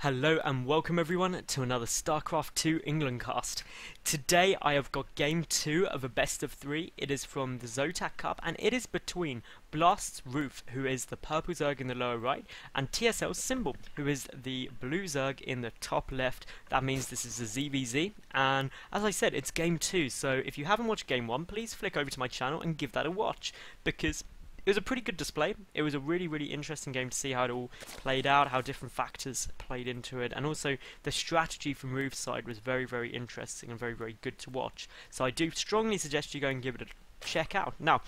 Hello and welcome everyone to another StarCraft 2 England cast. Today I have got game 2 of a best of 3. It is from the Zotac Cup and it is between BlastRoof, who is the purple Zerg in the lower right, and TSLSymbol, who is the blue Zerg in the top left. That means this is a ZvZ, and as I said, it's game 2, so if you haven't watched game 1, please flick over to my channel and give that a watch, because it was a pretty good display. It was a really interesting game to see how it all played out, how different factors played into it, and also the strategy from Roof's side was very interesting and very good to watch. So I do strongly suggest you go and give it a check out. Now,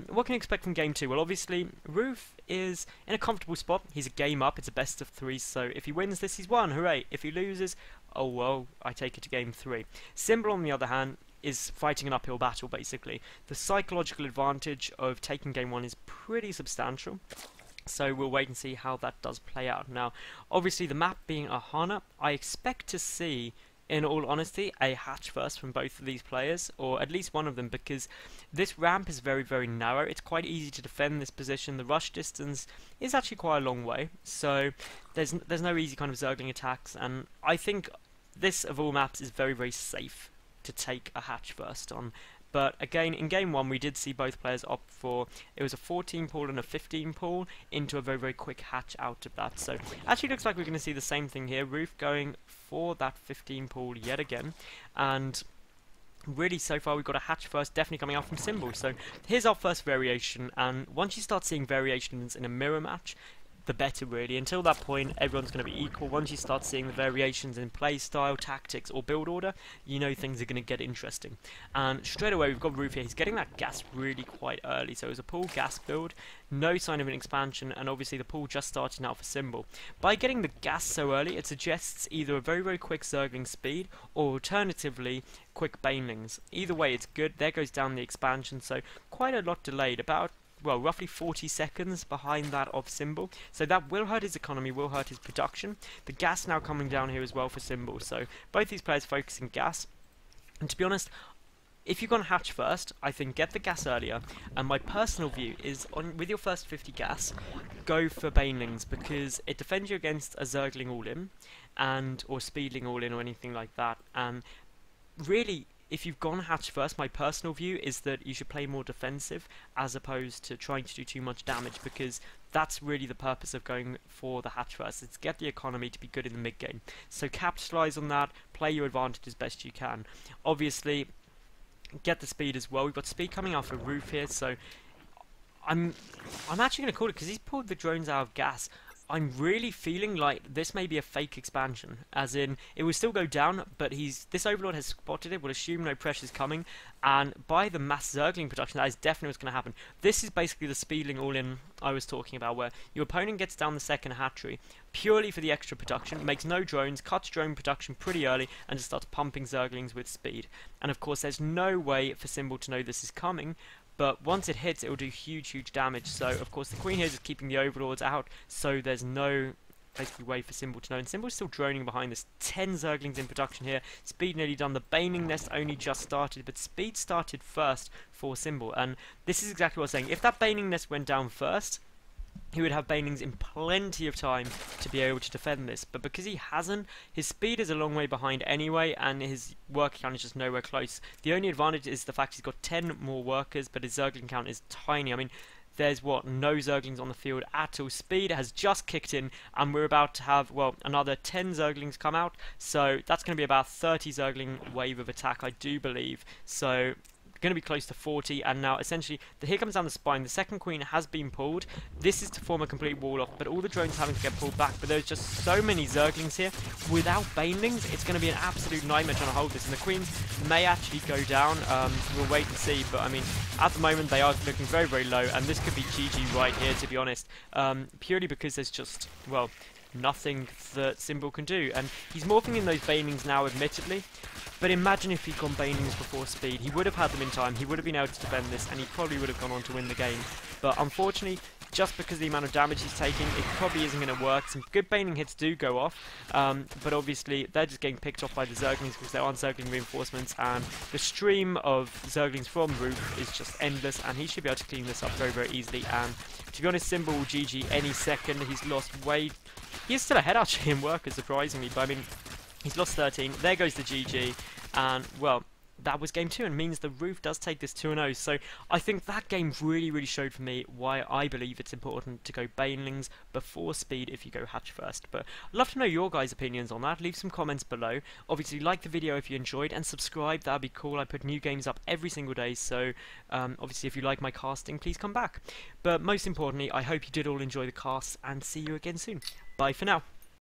what can you expect from game 2? Well, obviously, Roof is in a comfortable spot. He's a game up. It's a best of 3, so if he wins this, he's won. Hooray. If he loses, oh well, I take it to game 3. Symbol, on the other hand, is fighting an uphill battle, basically. The psychological advantage of taking game 1 is pretty substantial, so we'll wait and see how that does play out. Now, obviously, the map being a Hana, I expect to see, in all honesty, a hatch first from both of these players, or at least one of them, because this ramp is very narrow. It's quite easy to defend this position. The rush distance is actually quite a long way, so there's no easy kind of Zergling attacks, and I think this, of all maps, is very safe to take a hatch first on. But again, in game 1 we did see both players opt for, it was a 14 pool and a 15 pool into a very quick hatch out of that. So actually looks like we're going to see the same thing here. Roof going for that 15 pool yet again, and really so far we've got a hatch first definitely coming out from Symbol. So here's our first variation, and once you start seeing variations in a mirror match, the better really. Until that point, everyone's going to be equal. Once you start seeing the variations in play style, tactics, or build order, you know things are going to get interesting. And straight away, we've got Roof here. He's getting that gas really quite early. So it was a pool gas build, no sign of an expansion, and obviously the pool just starting out for Symbol. By getting the gas so early, it suggests either a very quick Zergling speed, or alternatively, quick Banelings. Either way, it's good. There goes down the expansion, so quite a lot delayed. About, well, roughly 40 seconds behind that of Symbol, so that will hurt his economy, will hurt his production. The gas now coming down here as well for Symbol, so both these players focusing gas. And to be honest, if you're going to hatch first, I think get the gas earlier, and my personal view is, with your first 50 gas, go for Banelings, because it defends you against a Zergling all-in, or Speedling all-in, or anything like that, and really, if you've gone hatch first, my personal view is that you should play more defensive as opposed to trying to do too much damage, because that's really the purpose of going for the hatch first. It's get the economy to be good in the mid game. So capitalize on that, play your advantage as best you can. Obviously, get the speed as well. We've got speed coming out for Roof here, so I'm actually going to call it, because he's pulled the drones out of gas. I'm really feeling like this may be a fake expansion, as in, it will still go down, but this Overlord has spotted it, will assume no pressure's coming, and by the mass Zergling production, that is definitely what's going to happen. This is basically the Speedling all-in I was talking about, where your opponent gets down the second hatchery, purely for the extra production, makes no drones, cuts drone production pretty early, and just starts pumping Zerglings with speed. And of course, there's no way for Symbol to know this is coming, but once it hits, it will do huge damage. So, of course, the Queen here is just keeping the Overlords out, so there's no basically way for Symbol to know. And Symbol's still droning behind this. 10 Zerglings in production here. Speed nearly done. The Baning Nest only just started, but Speed started first for Symbol. And this is exactly what I was saying. If that Baning Nest went down first, he would have Banelings in plenty of time to be able to defend this, but because he hasn't, his speed is a long way behind anyway, and his worker count is just nowhere close. The only advantage is the fact he's got 10 more workers, but his Zergling count is tiny. I mean, there's no Zerglings on the field at all. Speed has just kicked in, and we're about to have, well, another 10 Zerglings come out, so that's going to be about 30 Zergling wave of attack, I do believe. So going to be close to 40, and now essentially here comes down the spine. The second Queen has been pulled. This is to form a complete wall off, but all the drones having to get pulled back. But there's just so many Zerglings here. Without Banelings, it's going to be an absolute nightmare trying to hold this, and the Queens may actually go down. We'll wait and see, but I mean, at the moment they are looking very low, and this could be GG right here, to be honest, purely because there's just, well, nothing that Symbol can do. And he's morphing in those Banelings now, admittedly, but imagine if he'd gone Banelings before Speed. He would have had them in time, he would have been able to defend this, and he probably would have gone on to win the game. But unfortunately, just because of the amount of damage he's taking, it probably isn't going to work. Some good Baning hits do go off, but obviously they're just getting picked off by the Zerglings because there aren't Zergling reinforcements, and the stream of Zerglings from Roof is just endless, and he should be able to clean this up very easily. And to be honest, Symbol will GG any second. He's lost way He is still ahead actually in workers, surprisingly, but I mean, he's lost 13. There goes the GG, and well, that was game 2, and means the Roof does take this 2-0. So I think that game really showed for me why I believe it's important to go banelings before speed if you go hatch first. But I'd love to know your guys' opinions on that. Leave some comments below. Obviously, like the video if you enjoyed, and subscribe. That'd be cool. I put new games up every single day, so obviously if you like my casting, please come back. But most importantly, I hope you did all enjoy the cast, and see you again soon. Bye for now.